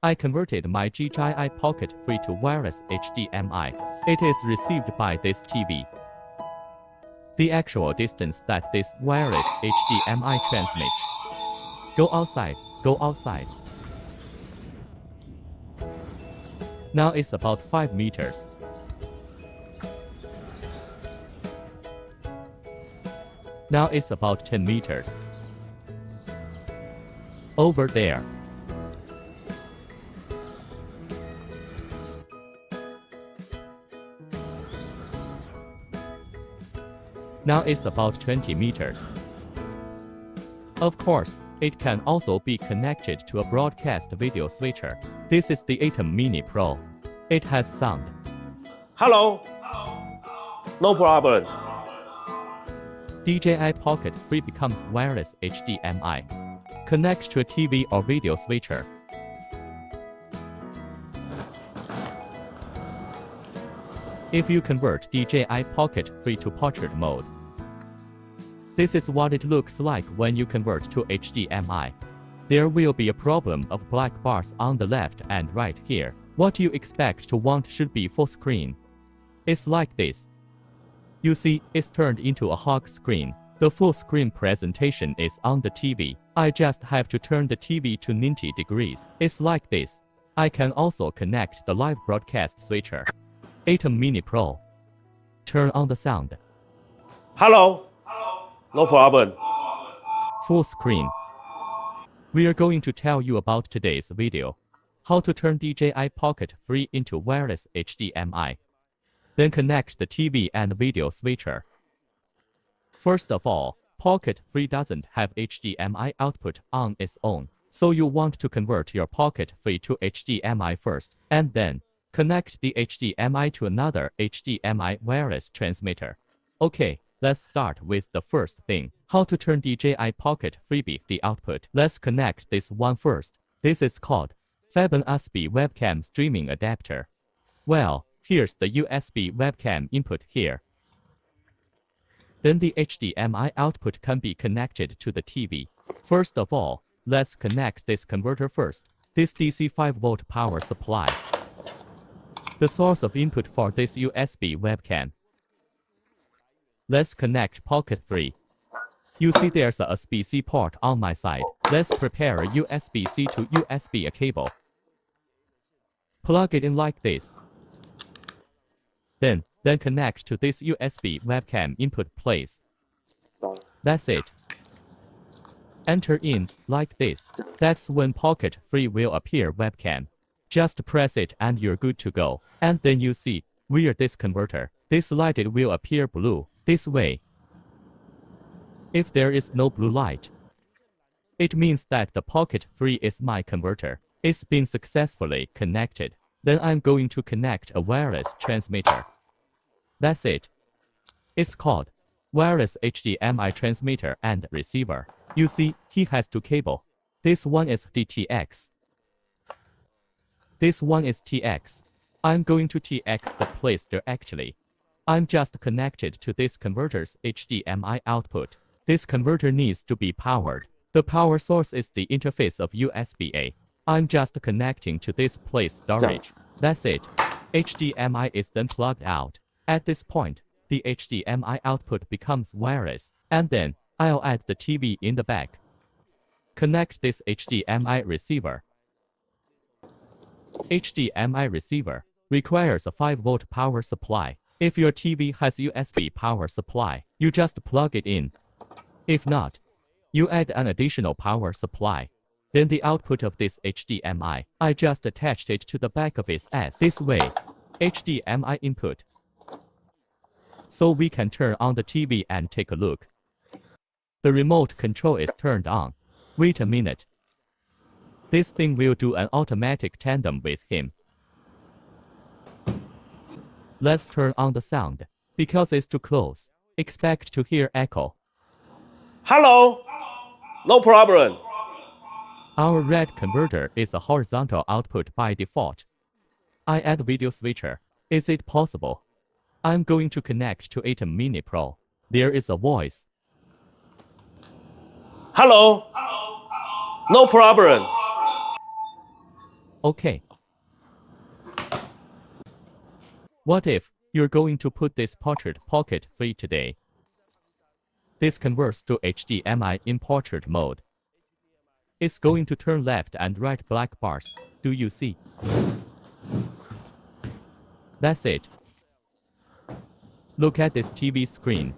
I converted my DJI Pocket 3 to wireless HDMI. It is received by this TV. The actual distance that this wireless HDMI transmits. Go outside, go outside. Now it's about 5 meters. Now it's about 10 meters. Over there. Now it's about 20 meters. Of course, it can also be connected to a broadcast video switcher. This is the Atom Mini Pro. It has sound. Hello. No problem. DJI Pocket 3 becomes wireless HDMI. Connect to a TV or video switcher. If you convert DJI Pocket 3 to portrait mode, this is what it looks like when you convert to HDMI. There will be a problem of black bars on the left and right here. What you expect to want should be full screen. It's like this. You see, it's turned into a hog screen. The full screen presentation is on the TV. I just have to turn the TV to 90 degrees. It's like this. I can also connect the live broadcast switcher. Atom Mini Pro. Turn on the sound. Hello. No problem. Full screen. We are going to tell you about today's video. How to turn DJI Pocket 3 into wireless HDMI. Then connect the TV and video switcher. First of all, Pocket 3 doesn't have HDMI output on its own, so you want to convert your Pocket 3 to HDMI first, and then connect the HDMI to another HDMI wireless transmitter. Okay, let's start with the first thing. How to turn DJI Pocket 3 be the output. Let's connect this one first. This is called USB webcam streaming adapter. Well, here's the USB webcam input here. Then the HDMI output can be connected to the TV. First of all, let's connect this converter first. This DC 5-volt power supply. The source of input for this USB webcam. Let's connect Pocket 3. You see there's a USB-C port on my side. Let's prepare a USB-C to USB cable. Plug it in like this. Then connect to this USB webcam input place. That's it. Enter in like this. That's when Pocket 3 will appear webcam. Just press it and you're good to go. And then you see, via this converter, this light it will appear blue, this way. If there is no blue light, it means that the Pocket 3 is my converter. It's been successfully connected. Then I'm going to connect a wireless transmitter. That's it. It's called wireless HDMI transmitter and receiver. You see, he has two cables. This one is DTX. This one is TX. I'm going to TX the place directly. I'm just connected to this converter's HDMI output. This converter needs to be powered. The power source is the interface of USB-A. I'm just connecting to this place storage. That's it. HDMI is then plugged out. At this point, the HDMI output becomes wireless, and then I'll add the TV in the back. Connect this HDMI receiver. HDMI receiver requires a 5-volt power supply. If your TV has USB power supply, you just plug it in. If not, you add an additional power supply. Then the output of this HDMI, I just attached it to the back of its ass this way. HDMI input. So we can turn on the TV and take a look. The remote control is turned on. Wait a minute. This thing will do an automatic tandem with him. Let's turn on the sound. Because it's too close, expect to hear echo. Hello. No problem. Our red converter is a horizontal output by default. I add video switcher. Is it possible? I'm going to connect to Atom Mini Pro. There is a voice. Hello. No problem. Okay. What if you're going to put this portrait pocket free today? This converts to HDMI in portrait mode. It's going to turn left and right black bars. Do you see? That's it. Look at this TV screen.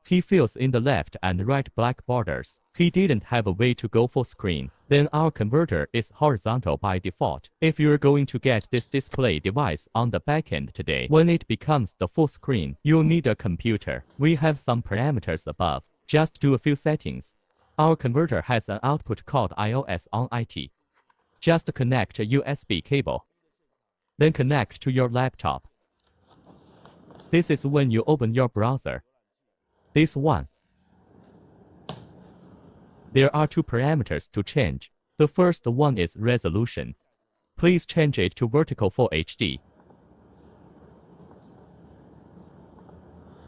He fills in the left and right black borders. He didn't have a way to go full screen. Then our converter is horizontal by default. If you're going to get this display device on the backend today, when it becomes the full screen, you'll need a computer. We have some parameters above. Just do a few settings. Our converter has an output called iOS on IT. Just connect a USB cable. Then connect to your laptop. This is when you open your browser. This one. There are two parameters to change. The first one is resolution. Please change it to vertical Full HD.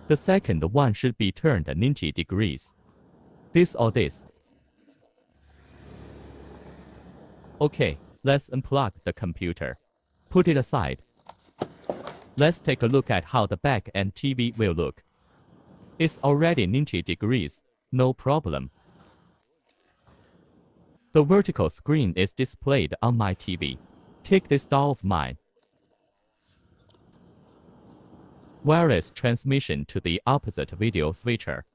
The second one should be turned 90 degrees. This or this. Okay, let's unplug the computer. Put it aside. Let's take a look at how the back end TV will look. It's already 90 degrees, no problem. The vertical screen is displayed on my TV. Take this doll of mine. Wireless transmission to the opposite video switcher.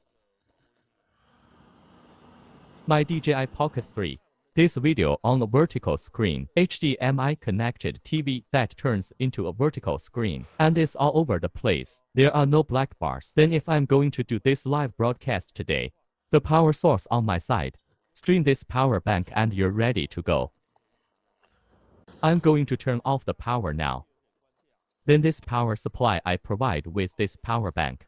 My DJI Pocket 3. This video on a vertical screen, HDMI connected TV that turns into a vertical screen, and is all over the place. There are no black bars. Then if I'm going to do this live broadcast today, the power source on my side, stream this power bank and you're ready to go. I'm going to turn off the power now. Then this power supply I provide with this power bank.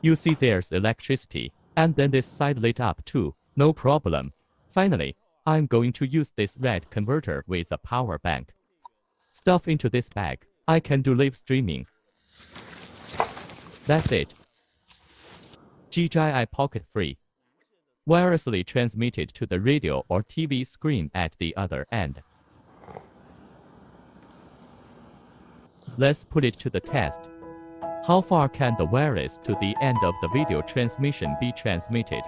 You see there's electricity, and then this side lit up too, no problem. Finally, I'm going to use this red converter with a power bank. Stuff into this bag. I can do live streaming. That's it. DJI Pocket 3. Wirelessly transmitted to the radio or TV screen at the other end. Let's put it to the test. How far can the wireless to the end of the video transmission be transmitted?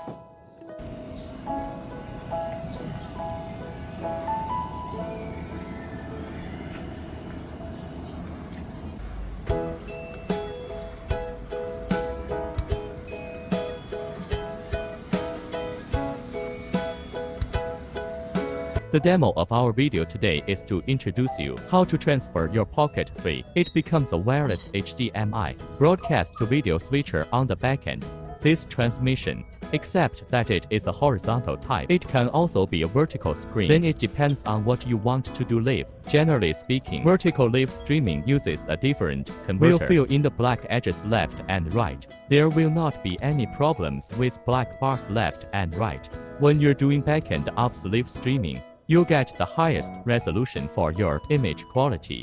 The demo of our video today is to introduce you how to transfer your Pocket 3. It becomes a wireless HDMI broadcast to video switcher on the backend. This transmission, except that it is a horizontal type, it can also be a vertical screen. Then it depends on what you want to do live. Generally speaking, vertical live streaming uses a different converter. We'll fill in the black edges left and right. There will not be any problems with black bars left and right. When you're doing backend ops live streaming, you'll get the highest resolution for your image quality.